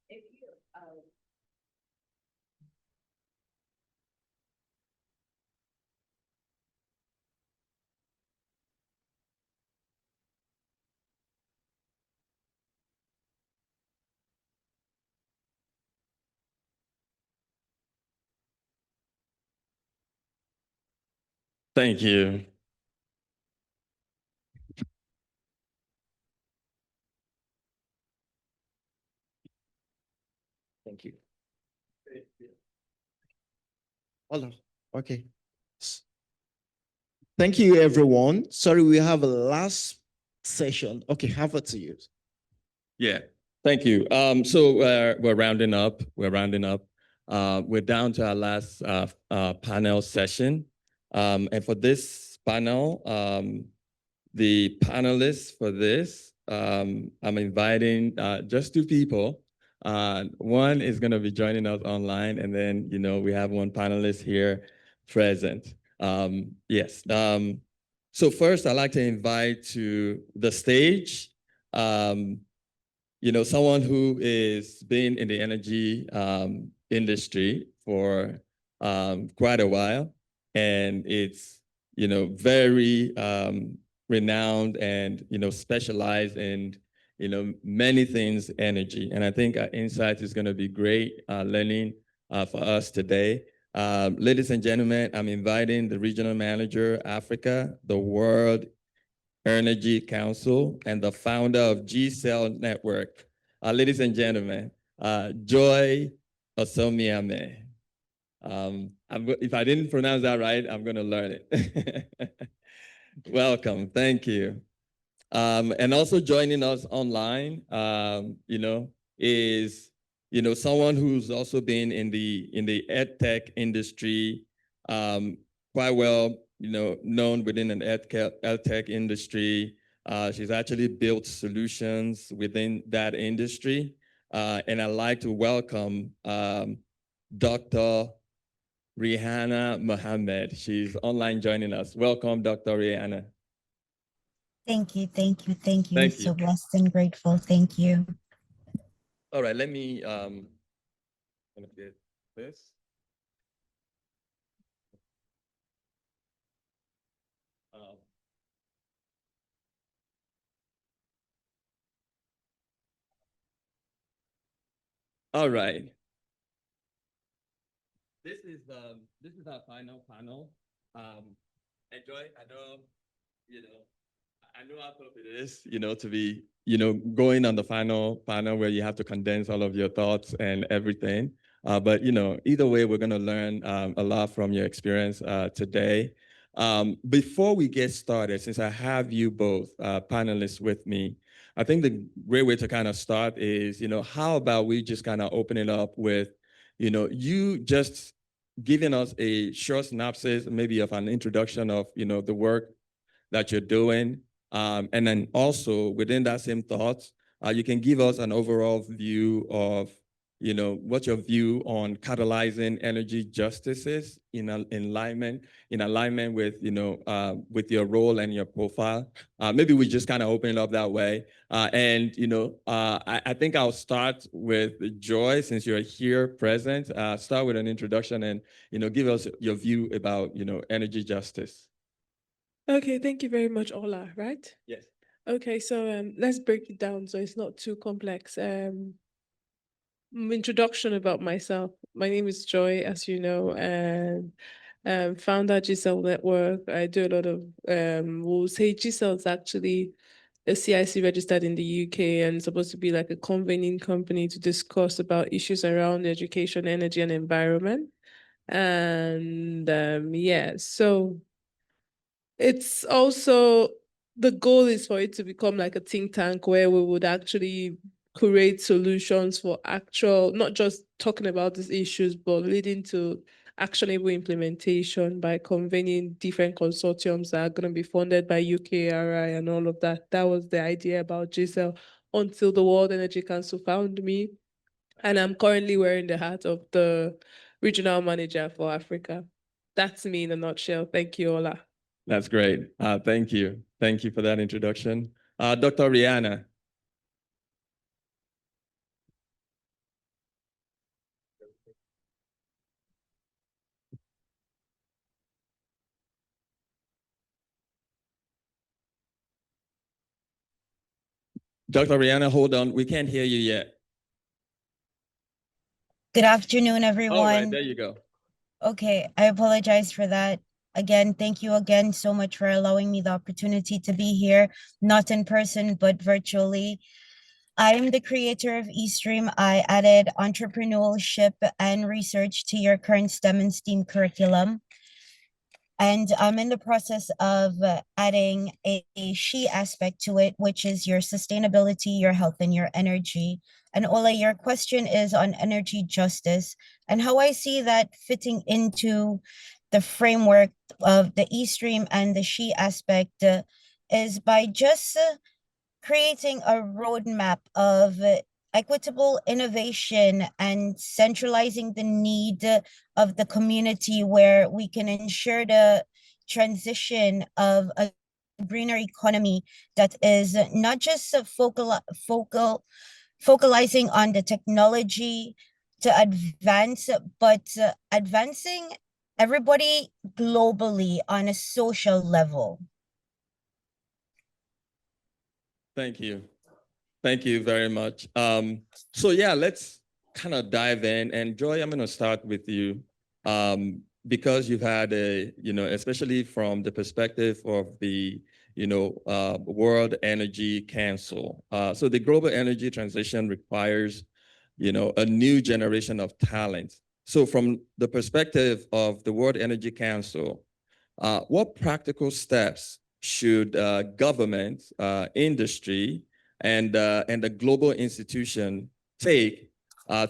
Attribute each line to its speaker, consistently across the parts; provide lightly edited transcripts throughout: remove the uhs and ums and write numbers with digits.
Speaker 1: if you,
Speaker 2: Thank you.
Speaker 3: Thank you. Hello. Okay. Thank you, everyone. Sorry, we have a last session. Okay, have it to you.
Speaker 2: Yeah, thank you. So we're rounding up. We're rounding up. We're down to our last panel session. And for this panel, the panelists for this, I'm inviting just two people. One is going to be joining us online, and then we have one panelist here present. Yes. So first, I'd like to invite to the stage, someone who is been in the energy industry for quite a while, and it's very renowned and specialized in many things energy. And I think our insight is going to be great learning for us today. Ladies and gentlemen, I'm inviting the regional manager, Africa, the World Energy Council, and the founder of G-Cell Network. Ladies and gentlemen, Joy Osomiame. If I didn't pronounce that right, I'm going to learn it. Welcome. Thank you. And also joining us online, is someone who's also been in the ed tech industry, quite well known within an ed tech industry. She's actually built solutions within that industry, and I'd like to welcome Dr. Rihanna Mohammed. She's online joining us. Welcome, Dr. Rihanna.
Speaker 4: Thank you, thank you, thank you.
Speaker 2: Thank you.
Speaker 4: So blessed and grateful. Thank you.
Speaker 2: All right, let me get this. All right. This is our final panel. Enjoy. I know how tough it is, to be, going on the final panel where you have to condense all of your thoughts and everything. But either way, we're going to learn a lot from your experience today. Before we get started, since I have you both panelists with me, I think the great way to kind of start is, how about we just kind of open it up with, you just giving us a short synopsis, maybe of an introduction of, the work that you're doing. And then also within that same thoughts, you can give us an overall view of, what's your view on catalyzing energy justices in alignment with, with your role and your profile. Maybe we just kind of open it up that way. I think I'll start with Joy, since you're here present. Start with an introduction and, give us your view about, energy justice.
Speaker 5: Okay, thank you very much, Ola, right?
Speaker 2: Yes.
Speaker 5: Okay, so let's break it down so it's not too complex. Introduction about myself. My name is Joy, as you know, and founder G-Cell Network. I do a lot of, we'll say G-Cell is actually a CIC registered in the UK and supposed to be like a convening company to discuss about issues around education, energy, and environment. And yeah, so it's also, the goal is for it to become like a think tank where we would actually create solutions for actual, not just talking about these issues, but leading to actionable implementation by convening different consortiums that are going to be funded by UKRI and all of that. That was the idea about GCEL until the World Energy Council found me. And I'm currently wearing the hat of the regional manager for Africa. That's me in a nutshell. Thank you, Ola.
Speaker 2: That's great. Thank you. Thank you for that introduction. Dr. Rihanna. Dr. Rihanna, hold on. We can't hear you yet.
Speaker 4: Good afternoon,
Speaker 2: All right,
Speaker 4: everyone.
Speaker 2: there you go.
Speaker 4: Okay, I apologize for that. Again, thank you again so much for allowing me the opportunity to be here, not in person, but virtually. I'm the creator of eStream. I added entrepreneurship and research to your current STEM and STEAM curriculum. And I'm in the process of adding a she aspect to it, which is your sustainability, your health, and your energy. And Ola, your question is on energy justice and how I see that fitting into the framework of the eStream and the she aspect is by just creating a roadmap of equitable innovation and centralizing the need of the community where we can ensure the transition of a greener economy that is not just focalizing on the technology to advance, but advancing everybody globally on a social level.
Speaker 2: Thank you. Thank you very much. So yeah, let's kind of dive in. And Joy, I'm going to start with you because you've had a, especially from the perspective of the, World Energy Council. So the global energy transition requires, a new generation of talent. So from the perspective of the World Energy Council, what practical steps should government, industry, and the global institution take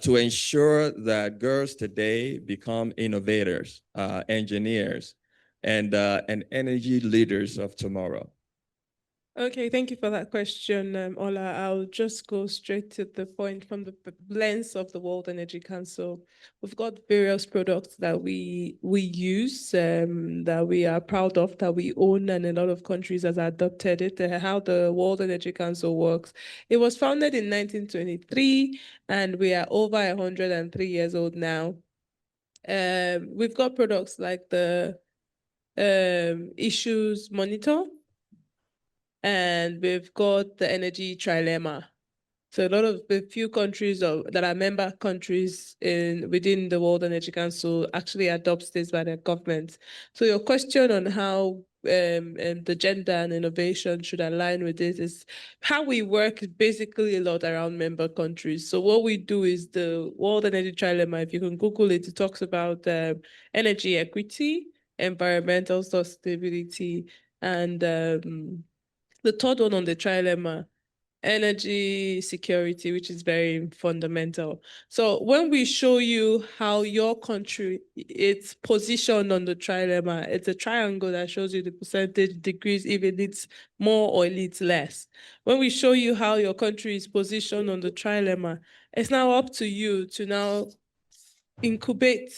Speaker 2: to ensure that girls today become innovators, engineers, and energy leaders of tomorrow?
Speaker 5: Okay, thank you for that question, Ola. I'll just go straight to the point from the lens of the World Energy Council. We've got various products that we use, that we are proud of, that we own, and a lot of countries have adopted it. How the World Energy Council works. It was founded in 1923, and we are over 103 years old now. We've got products like the Issues Monitor, and we've got the energy trilemma. So a lot of the few countries that are member countries within the World Energy Council actually adopts this by their government. So your question on how the gender and innovation should align with this is how we work is basically a lot around member countries. So what we do is the World Energy Trilemma, if you can Google it, it talks about energy equity, environmental sustainability, and the third one on the trilemma, energy security, which is very fundamental. So when we show you how your country, it's positioned on the trilemma, it's a triangle that shows you the percentage degrees, if it needs more or it needs less. When we show you how your country is positioned on the trilemma, it's now up to you to now incubate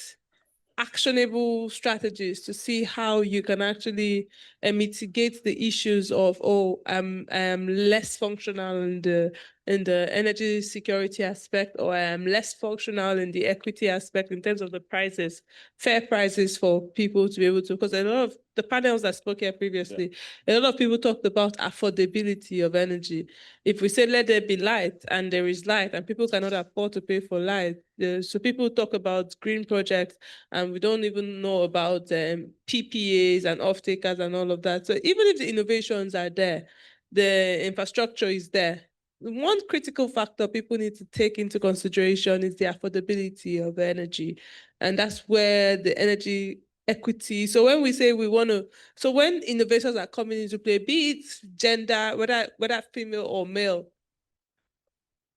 Speaker 5: actionable strategies to see how you can actually mitigate the issues of, oh, I'm less functional in the energy security aspect, or I am less functional in the equity aspect in terms of the prices, fair prices for people to be able to, because a lot of the panels that spoke here previously, a lot of people talked about affordability of energy. If we say let there be light, and there is light, and people cannot afford to pay for light, so people talk about green projects, and we don't even know about PPAs and off-takers and all of that. So even if the innovations are there, the infrastructure is there, one critical factor people need to take into consideration is the affordability of energy. And that's where the energy equity. So when we say we want to, so when innovations are coming into play, be it gender, whether female or male,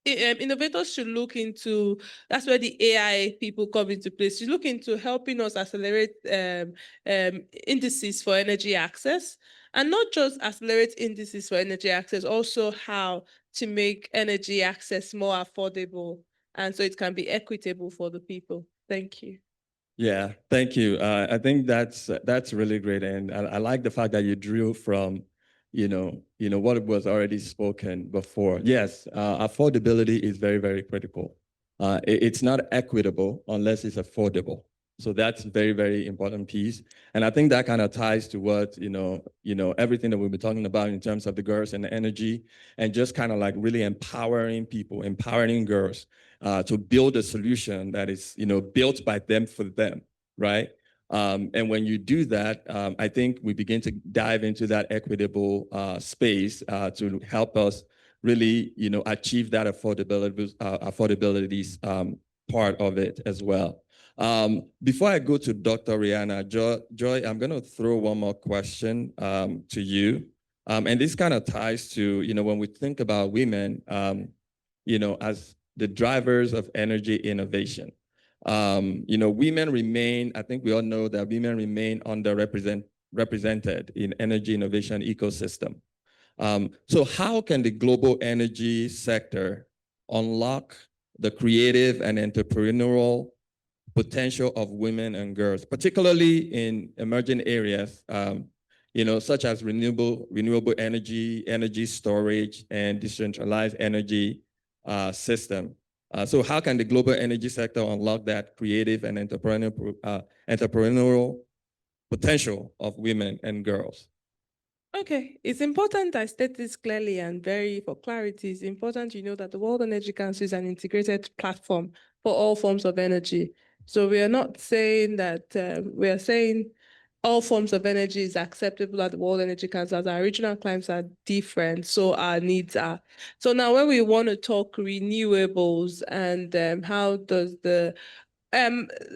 Speaker 5: innovators should look into, that's where the AI people come into place. You look into helping us accelerate indices for energy access, and not just accelerate indices for energy access, also how to make energy access more affordable, and so it can be equitable for the people. Thank you.
Speaker 2: Yeah, thank you. I think that's really great, and I like the fact that you drew from, what was already spoken before. Yes, affordability is very, very critical. It's not equitable unless it's affordable. So that's very, very important piece. And I think that kind of ties to what, everything that we've been talking about in terms of the girls and the energy, and just kind of like really empowering people, empowering girls to build a solution that is, built by them for them, right? And when you do that, I think we begin to dive into that equitable space to help us really, achieve that affordability part of it as well. Before I go to Dr. Rihanna, Joy, I'm going to throw one more question to you. And this kind of ties to, when we think about women, as the drivers of energy innovation. Women remain, I think we all know that women remain underrepresented in energy innovation ecosystem. So how can the global energy sector unlock the creative and entrepreneurial potential of women and girls, particularly in emerging areas, such as renewable energy storage, and decentralized energy system? So how can the global energy sector unlock that creative and entrepreneurial potential of women and girls?
Speaker 5: Okay, it's important I state this clearly and for clarity, it's important you know that the World Energy Council is an integrated platform for all forms of energy. So we are not saying that, we are saying all forms of energy is acceptable at the World Energy Council, as our regional climes are different, so our needs are. So now when we want to talk renewables and how does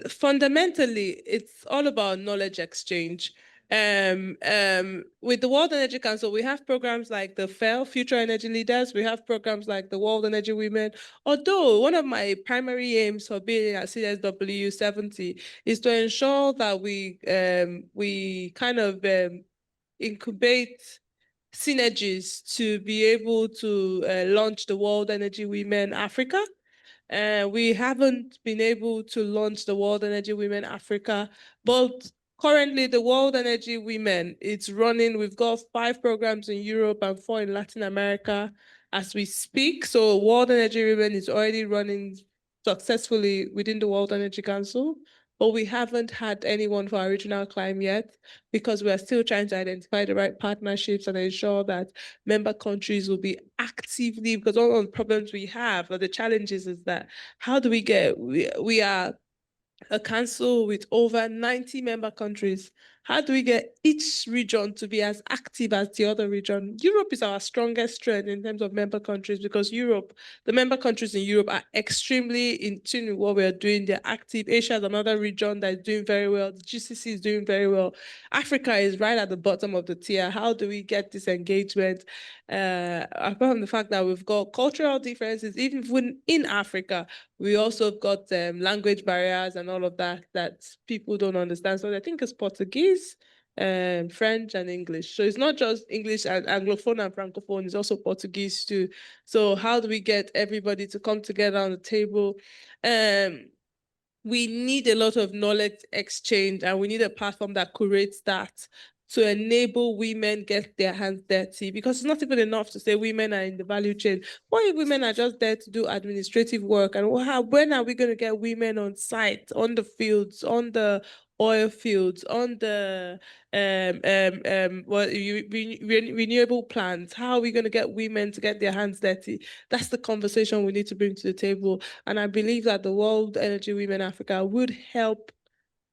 Speaker 5: fundamentally, it's all about knowledge exchange. With the World Energy Council, we have programs like the FEL, Future Energy Leaders. We have programs like the World Energy Women. Although one of my primary aims for being at CSW 70 is to ensure that we kind of incubate synergies to be able to launch the World Energy Women Africa. We haven't been able to launch the World Energy Women Africa, but currently the World Energy Women, it's running. We've got 5 programs in Europe and 4 in Latin America as we speak. So World Energy Women is already running successfully within the World Energy Council, but we haven't had anyone for our regional climb yet, because we are still trying to identify the right partnerships and ensure that member countries will be actively, because one of the problems we have, or the challenges, is that how do we get, we are a council with over 90 member countries. How do we get each region to be as active as the other region? Europe is our strongest strength in terms of member countries, because the member countries in Europe are extremely in tune with what we are doing. They're active. Asia is another region that is doing very well. The GCC is doing very well. Africa is right at the bottom of the tier. How do we get this engagement? Apart from the fact that we've got cultural differences, even in Africa, we also got language barriers and all of that people don't understand. So I think it's Portuguese, French, and English. So it's not just English and Anglophone and Francophone, it's also Portuguese too. So how do we get everybody to come together on the table? We need a lot of knowledge exchange, and we need a platform that curates that to enable women get their hands dirty, because it's not even enough to say women are in the value chain. What if women are just there to do administrative work? And when are we going to get women on site, on the fields, on the oil fields, on the renewable plants? How are we going to get women to get their hands dirty? That's the conversation we need to bring to the table. And I believe that the World Energy Women Africa would help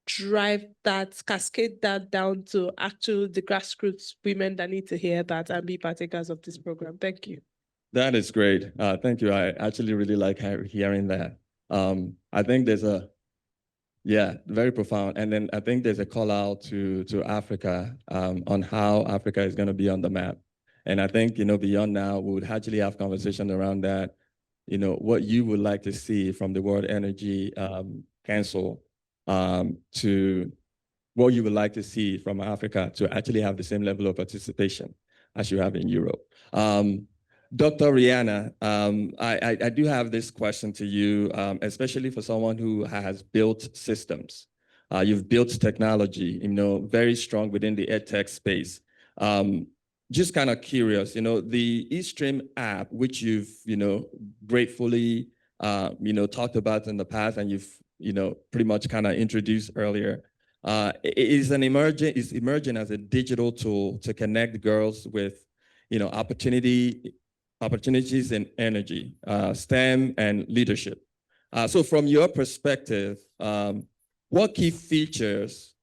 Speaker 5: drive that, cascade that down to actual the grassroots women that need to hear that and be partakers of this program. Thank you.
Speaker 2: That is great. Thank you. I actually really like hearing that. I think very profound. And then I think there's a call out to Africa on how Africa is going to be on the map. And I think, beyond now, we would actually have conversation around that, what you would like to see from the World Energy Council, to what you would like to see from Africa to actually have the same level of participation as you have in Europe. Dr. Rihanna, I do have this question to you, especially for someone who has built systems. You've built technology, very strong within the EdTech space. Just kind of curious, the eStream app, which you've, gratefully, talked about in the past, and you've pretty much kind of introduced earlier. It's emerging as a digital tool to connect girls with, opportunities in energy, STEM, and leadership. So from your perspective, what key features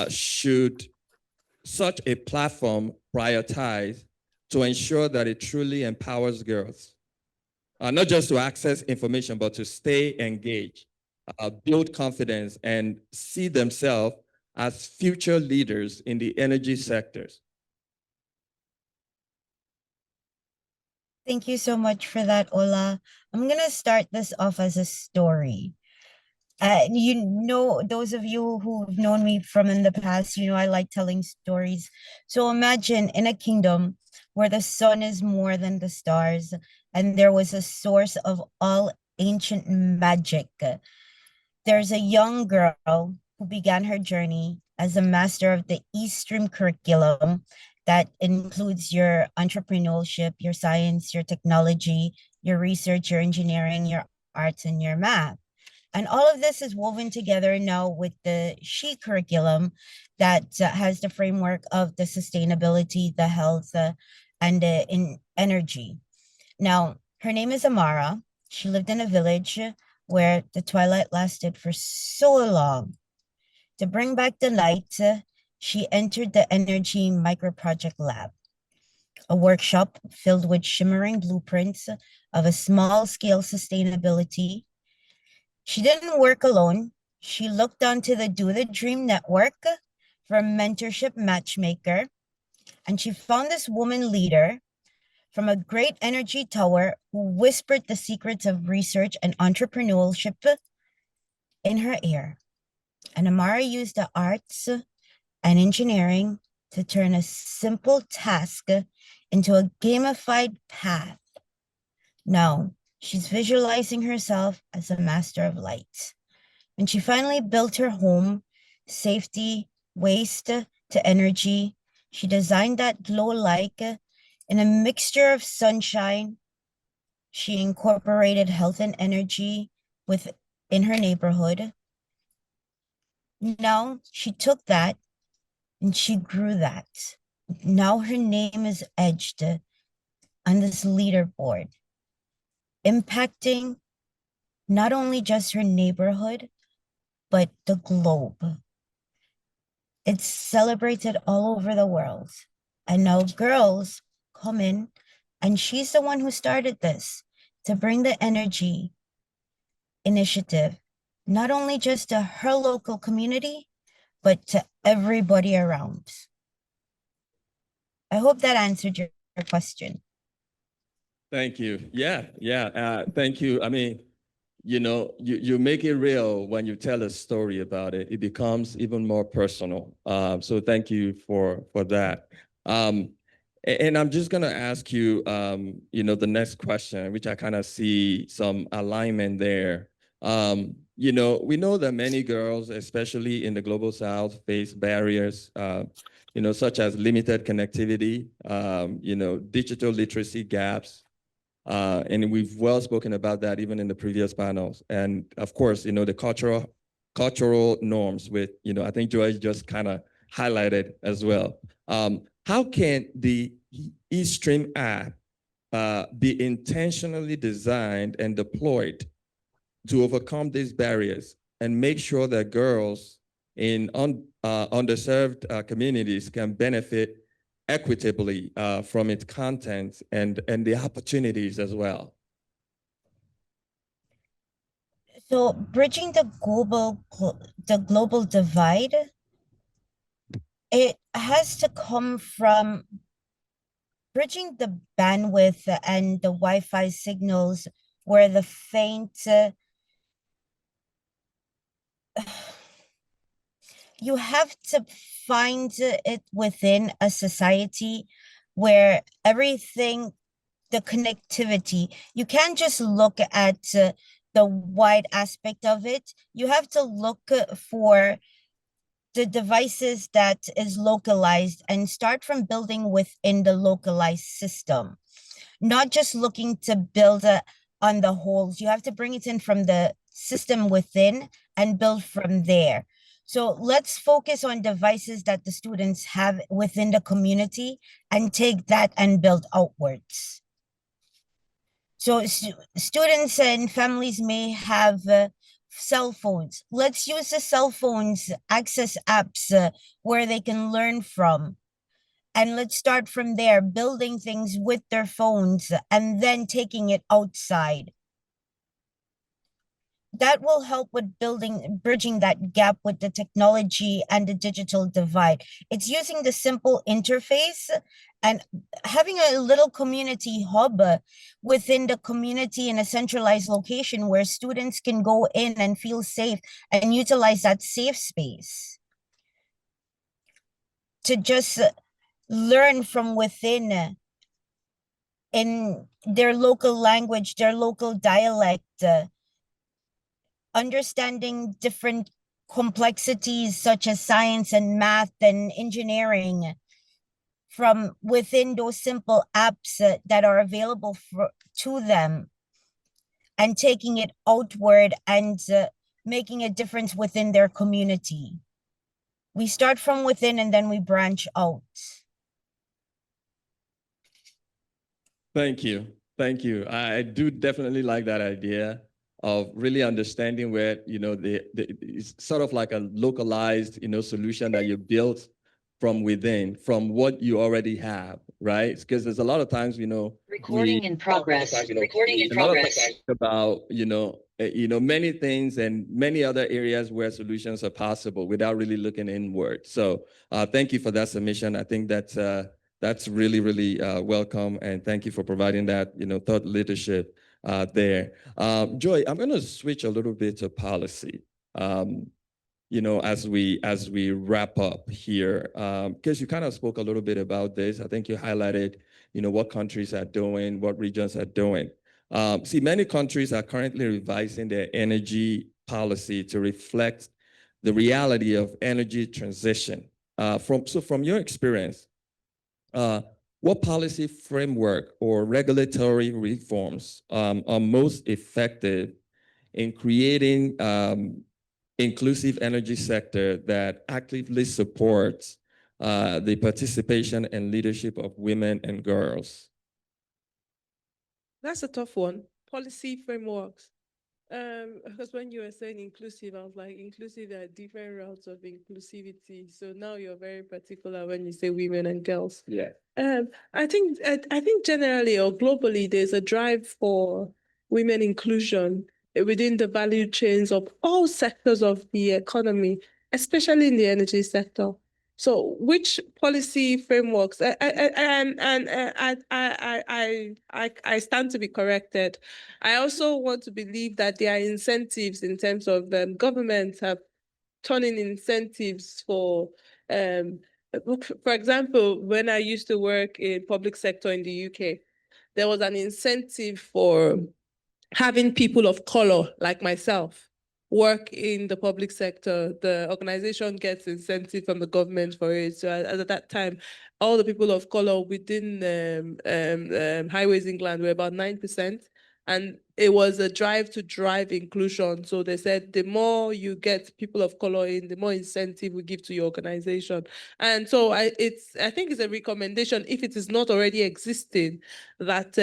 Speaker 2: should such a platform prioritize to ensure that it truly empowers girls? Not just to access information, but to stay engaged, build confidence, and see themselves as future leaders in the energy sectors.
Speaker 4: Thank you so much for that, Ola. I'm going to start this off as a story. Those of you who've known me from in the past, I like telling stories. So imagine in a kingdom where the sun is more than the stars, and there was a source of all ancient magic. There's a young girl who began her journey as a master of the Eastern curriculum that includes your entrepreneurship, your science, your technology, your research, your engineering, your arts, and your math. And all of this is woven together now with the SHE curriculum that has the framework of the sustainability, the health, and the energy. Now, her name is Amara. She lived in a village where the twilight lasted for so long. To bring back the light, she entered the Energy Microproject Lab, a workshop filled with shimmering blueprints of a small-scale sustainability. She didn't work alone. She looked onto the DoTheDream network for a mentorship matchmaker, and she found this woman leader from a great energy tower who whispered the secrets of research and entrepreneurship in her ear. And Amara used the arts and engineering to turn a simple task into a gamified path. Now, she's visualizing herself as a master of light. When she finally built her home, safety, waste to energy, she designed that glow like in a mixture of sunshine. She incorporated health and energy within her neighborhood. Now she took that and she grew that. Now her name is edged on this leaderboard, impacting not only just her neighborhood, but the globe. It's celebrated all over the world. And now girls come in, and she's the one who started this to bring the energy initiative, not only just to her local community, but to everybody around. I hope that answered your question.
Speaker 2: Thank you. Yeah. Thank you. I mean, you make it real when you tell a story about it. It becomes even more personal. So thank you for that. And I'm just gonna ask you, the next question, which I kind of see some alignment there. We know that many girls, especially in the global South, face barriers, such as limited connectivity, digital literacy gaps, and we've well spoken about that even in the previous panels. And of course, the cultural norms with, I think Joy just kind of highlighted as well. How can the eStream app be intentionally designed and deployed to overcome these barriers and make sure that girls in underserved communities can benefit equitably from its content and the opportunities as well?
Speaker 4: So bridging the global divide, it has to come from bridging the bandwidth and the Wi-Fi signals where the faint, you have to find it within a society where everything, the connectivity, you can't just look at the wide aspect of it. You have to look for the devices that is localized and start from building within the localized system, not just looking to build a on the holes. You have to bring it in from the system within and build from there. So let's focus on devices that the students have within the community and take that and build outwards. So students and families may have cell phones. Let's use the cell phones, access apps where they can learn from. And let's start from there, building things with their phones and then taking it outside. That will help with bridging that gap with the technology and the digital divide. It's using the simple interface and having a little community hub within the community in a centralized location where students can go in and feel safe and utilize that safe space to just learn from within in their local language, their local dialect, understanding different complexities such as science and math and engineering from within those simple apps that are available to them, and taking it outward and making a difference within their community. We start from within and then we branch out.
Speaker 2: Thank you. Thank you. I do definitely like that idea of really understanding where, it's sort of like a localized, solution that you built from within, from what you already have, right? Because there's a lot of times,
Speaker 1: Recording in progress. Recording in progress.
Speaker 2: About, many things and many other areas where solutions are possible without really looking inward. So thank you for that submission. I think that's really, really welcome. And thank you for providing that, thought leadership there. Joy, I'm going to switch a little bit to policy, as we wrap up here, because you kind of spoke a little bit about this. I think you highlighted, what countries are doing, what regions are doing. See, many countries are currently revising their energy policy to reflect the reality of energy transition. From your experience, what policy framework or regulatory reforms are most effective in creating inclusive energy sector that actively supports the participation and leadership of women and girls?
Speaker 5: That's a tough one. Policy frameworks. Because when you were saying inclusive, I was like, inclusive, there are different routes of inclusivity. So now you're very particular when you say women and girls.
Speaker 2: Yeah.
Speaker 5: I think generally or globally, there's a drive for women inclusion within the value chains of all sectors of the economy, especially in the energy sector. So, which policy frameworks? I stand to be corrected. I also want to believe that there are incentives in terms of governments have turning incentives for example, when I used to work in public sector in the UK, there was an incentive for having people of color like myself work in the public sector. The organization gets incentive from the government for it. So at that time, all the people of color within Highways England were about 9%. And it was a drive to drive inclusion. So they said the more you get people of color in, the more incentive we give to your organization. And so I think it's a recommendation, if it is not already existing, that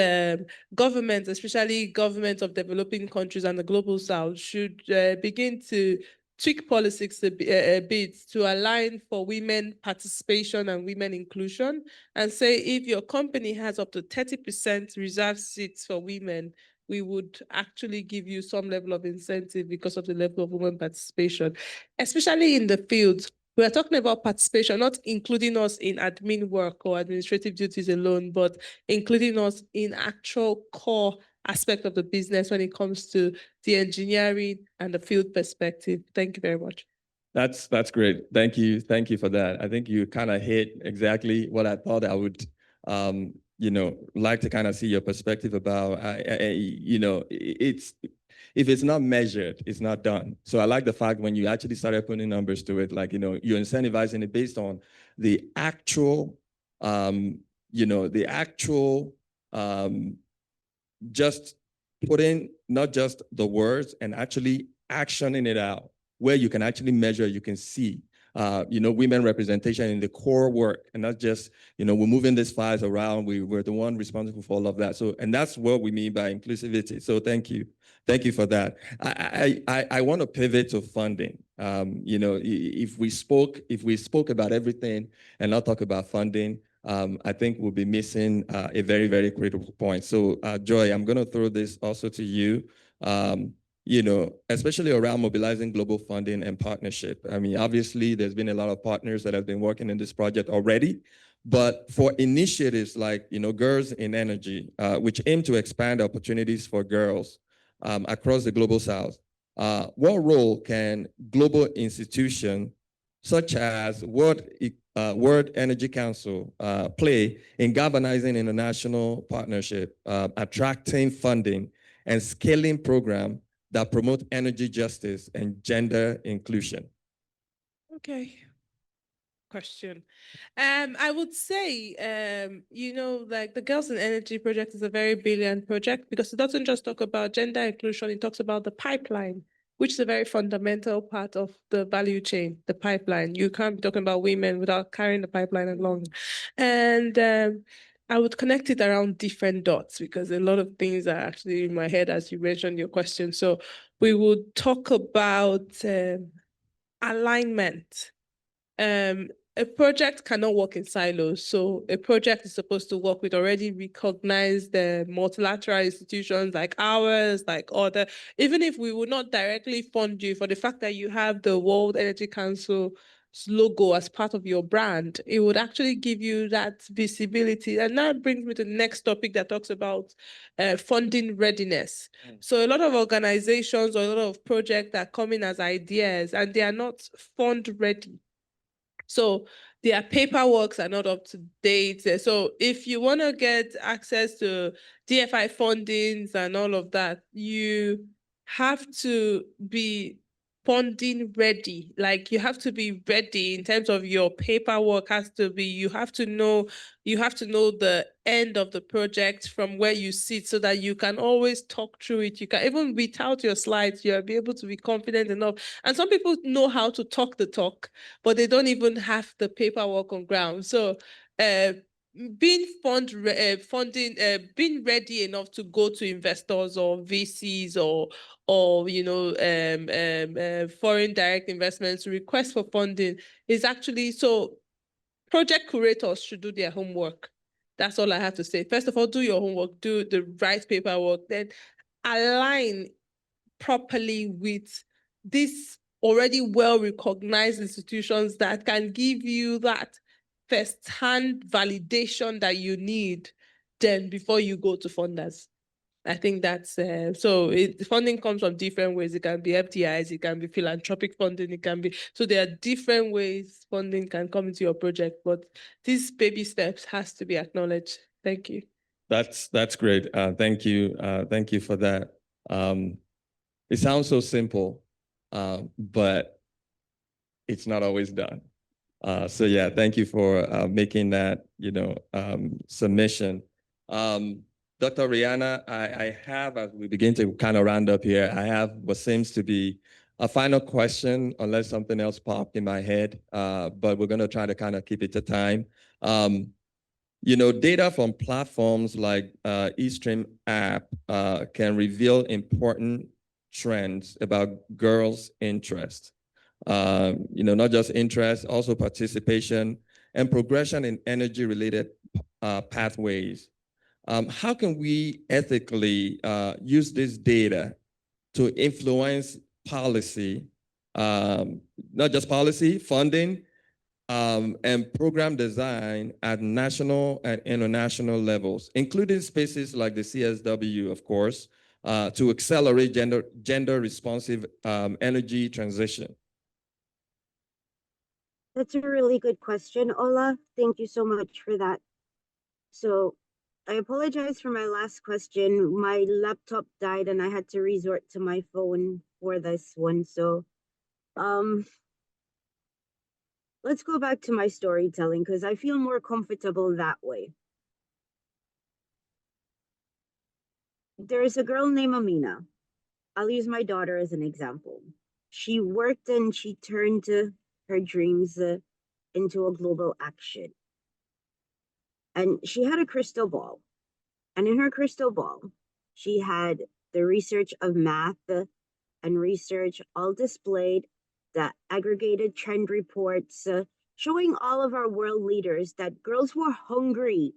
Speaker 5: governments, especially governments of developing countries and the global south, should begin to tweak policies a bit to align for women participation and women inclusion, and say if your company has up to 30% reserved seats for women, we would actually give you some level of incentive because of the level of women participation, especially in the fields. We are talking about participation, not including us in admin work or administrative duties alone, but including us in actual core aspect of the business when it comes to the engineering and the field perspective. Thank you very much.
Speaker 2: That's great. Thank you. Thank you for that. I think you kind of hit exactly what I thought I would, like to kind of see your perspective about. It's if it's not measured, it's not done. So I like the fact when you actually started putting numbers to it, like, you're incentivizing it based on the actual, just putting not just the words and actually actioning it out, where you can actually measure, you can see, women representation in the core work, and not just, we're moving these files around. We're the one responsible for all of that. So, and that's what we mean by inclusivity. So thank you. Thank you for that. I want to pivot to funding. If we spoke about everything and not talk about funding, I think we'll be missing a very, very critical point. So, Joy, I'm going to throw this also to you. Especially around mobilizing global funding and partnership. I mean, obviously, there's been a lot of partners that have been working in this project already, but for initiatives like, Girls in Energy, which aim to expand opportunities for girls across the Global South, what role can global institutions such as World Energy Council play in galvanizing international partnership, attracting funding, and scaling programs that promote energy justice and gender inclusion?
Speaker 5: Okay. Question. I would say, like the Girls in Energy project is a very brilliant project because it doesn't just talk about gender inclusion, it talks about the pipeline, which is a very fundamental part of the value chain, the pipeline. You can't be talking about women without carrying the pipeline along. And I would connect it around different dots because a lot of things are actually in my head as you mentioned your question. So we would talk about alignment. A project cannot work in silos. So a project is supposed to work with already recognized multilateral institutions like ours, like other, even if we would not directly fund you, for the fact that you have the World Energy Council logo as part of your brand, it would actually give you that visibility. And that brings me to the next topic that talks about funding readiness. So a lot of organizations or a lot of projects are coming as ideas and they are not fund ready. So their paperwork are not up to date. So if you want to get access to DFI fundings and all of that, you have to be funding ready. Like you have to be ready in terms of your paperwork has to be, you have to know the end of the project from where you sit so that you can always talk through it. You can even without your slides, you'll be able to be confident enough. And some people know how to talk the talk, but they don't even have the paperwork on ground. So being being ready enough to go to investors or VCs or foreign direct investments to request for funding is actually, so project curators should do their homework. That's all I have to say. First of all, do your homework, do the right paperwork, then align properly with these already well-recognized institutions that can give you that first-hand validation that you need then before you go to funders. I think that's funding comes from different ways. It can be FDIs, it can be philanthropic funding, it can be, so there are different ways funding can come into your project, but these baby steps has to be acknowledged. Thank you.
Speaker 2: That's great. Thank you. Thank you for that. It sounds so simple, but it's not always done. So yeah, thank you for making that, submission. Dr. Rihanna, I have, as we begin to kind of round up here, I have what seems to be a final question, unless something else popped in my head, but we're going to try to kind of keep it to time. Data from platforms like eStream app can reveal important trends about girls' interest. Not just interest, also participation and progression in energy-related pathways. How can we ethically use this data to influence policy, not just policy, funding, and program design at national and international levels, including spaces like the CSW, of course, to accelerate gender responsive energy transition?
Speaker 6: That's a really good question, Ola. Thank you so much for that. So I apologize for my last question. My laptop died and I had to resort to my phone for this one. So let's go back to my storytelling because I feel more comfortable that way. there's a girl named Amina. I'll use my daughter as an example. She worked and she turned her dreams into a global action. And she had a crystal ball. And in her crystal ball, she had the research of math and research all displayed, the aggregated trend reports showing all of our world leaders that girls were hungry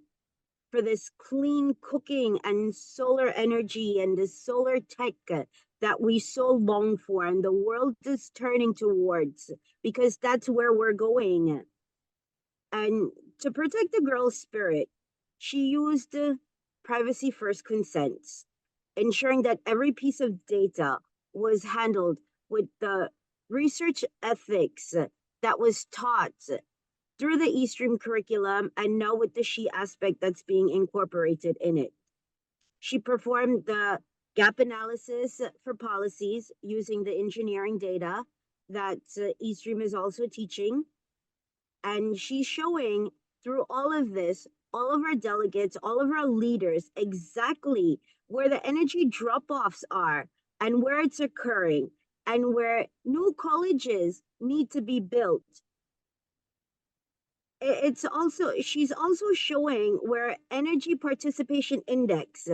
Speaker 6: for this clean cooking and solar energy and the solar tech that we so long for and the world is turning towards, because that's where we're going. And to protect the girl's spirit, she used privacy first consents, ensuring that every piece of data was handled with the research ethics that was taught through the eStream curriculum and now with the SHE aspect that's being incorporated in it. She performed the gap analysis for policies using the engineering data that eStream is also teaching. And she's showing through all of this, all of our delegates, all of our leaders, exactly where the energy drop-offs are and where it's occurring and where new colleges need to be built. She's also showing where energy participation index,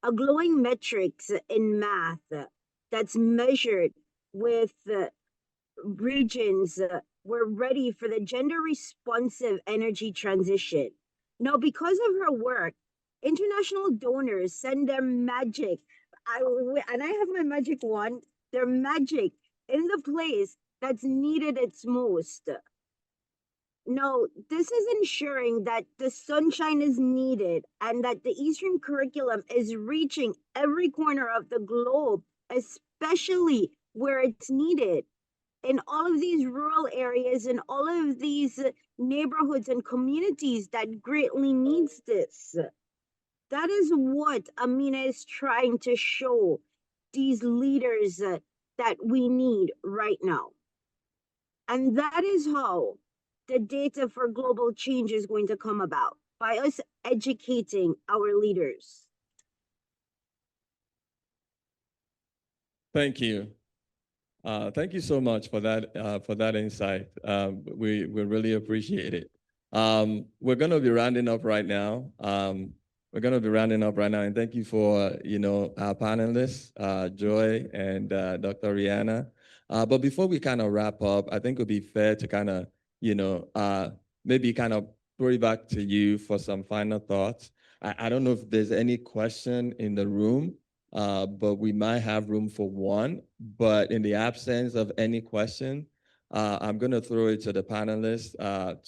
Speaker 6: a glowing metrics in math that's measured with regions were ready for the gender responsive energy transition. Now, because of her work, international donors send their magic, and I have my magic wand, their magic in the place that's needed its most. No, this is ensuring that the sunshine is needed and that the eStream curriculum is reaching every corner of the globe, especially where it's needed. In all of these rural areas and all of these neighborhoods and communities that greatly needs this. That is what Amina is trying to show these leaders that we need right now. And that is how the data for global change is going to come about, by us educating our leaders.
Speaker 2: Thank you. Thank you so much for that insight. We really appreciate it. We're going to be rounding up right now. And thank you for our panelists, Joy and Dr. Rihanna. But before we kind of wrap up, I think it would be fair to kind of maybe kind of throw it back to you for some final thoughts. I don't know if there's any question in the room. But we might have room for one. But in the absence of any question, I'm going to throw it to the panelists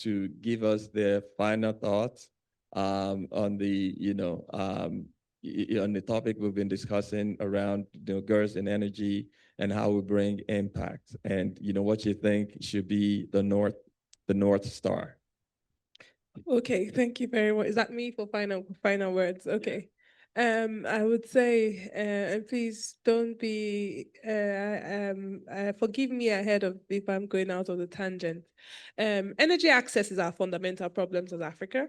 Speaker 2: to give us their final thoughts on the on the topic we've been discussing around girls in energy and how we bring impact, and what you think should be the North Star.
Speaker 5: Okay, thank you very much. Is that me for final words? Okay. I would say, and please don't be, forgive me ahead of if I'm going out of the tangent. Energy access is our fundamental problems as Africa.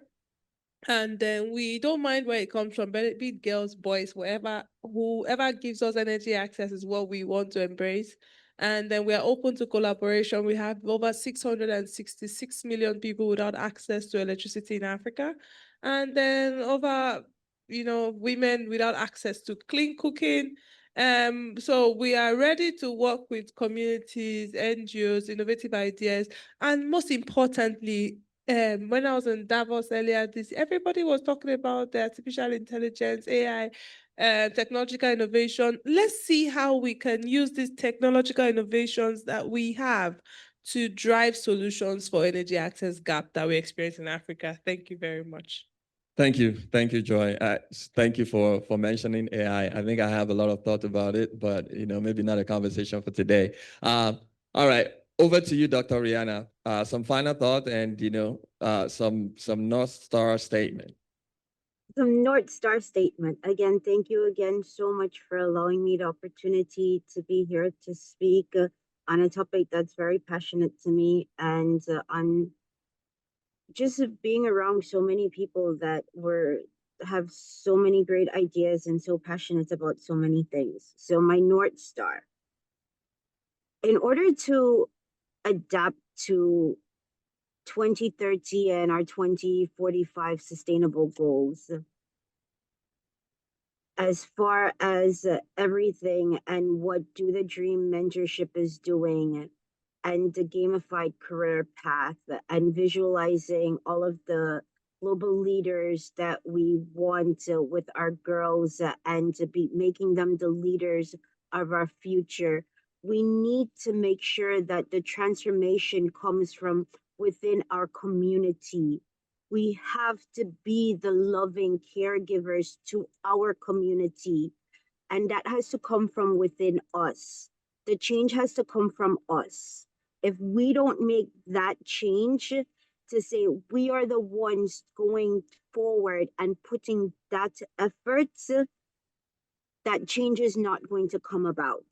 Speaker 5: And then we don't mind where it comes from, be it girls, boys, whoever gives us energy access is what we want to embrace. And then we are open to collaboration. We have over 666 million people without access to electricity in Africa. And then over, women without access to clean cooking. So we are ready to work with communities, NGOs, innovative ideas, and most importantly, when I was in Davos earlier, everybody was talking about the artificial intelligence, AI, technological innovation. Let's see how we can use these technological innovations that we have to drive solutions for energy access gap that we experience in Africa. Thank you very much.
Speaker 2: Thank you, Joy. Thank you for mentioning AI. I think I have a lot of thought about it, but maybe not a conversation for today. All right. Over to you, Dr. Rihanna. Some final thought and some North Star statement.
Speaker 6: Some North Star statement. Again, thank you again so much for allowing me the opportunity to be here to speak on a topic that's very passionate to me, and on just being around so many people that were have so many great ideas and so passionate about so many things. So my North Star, in order to adapt to 2030 and our 2045 sustainable goals, as far as everything and what Do the Dream mentorship is doing and the gamified career path and visualizing all of the global leaders that we want with our girls and to be making them the leaders of our future, we need to make sure that the transformation comes from within our community. We have to be the loving caregivers to our community, and that has to come from within us. The change has to come from us. If we don't make that change to say we are the ones going forward and putting that effort, that change is not going to come about.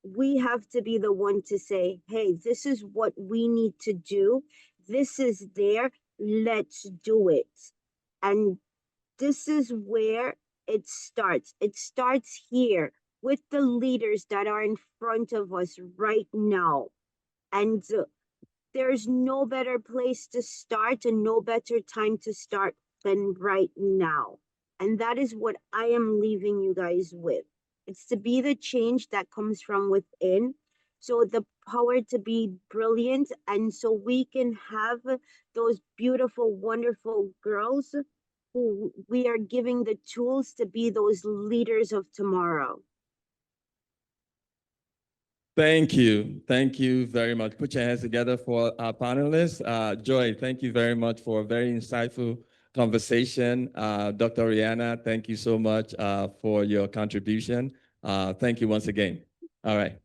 Speaker 6: We have to be the one to say, hey, this is what we need to do. This is there. Let's do it. And this is where it starts. It starts here with the leaders that are in front of us right now. And there's no better place to start and no better time to start than right now. And that is what I am leaving you guys with. It's to be the change that comes from within. So the power to be brilliant, and so we can have those beautiful, wonderful girls who we are giving the tools to be those leaders of tomorrow.
Speaker 2: Thank you. Thank you very much. Put your hands together for our panelists. Joy, thank you very much for a very insightful conversation. Dr. Rihanna, thank you so much for your contribution. Thank you once again. All right.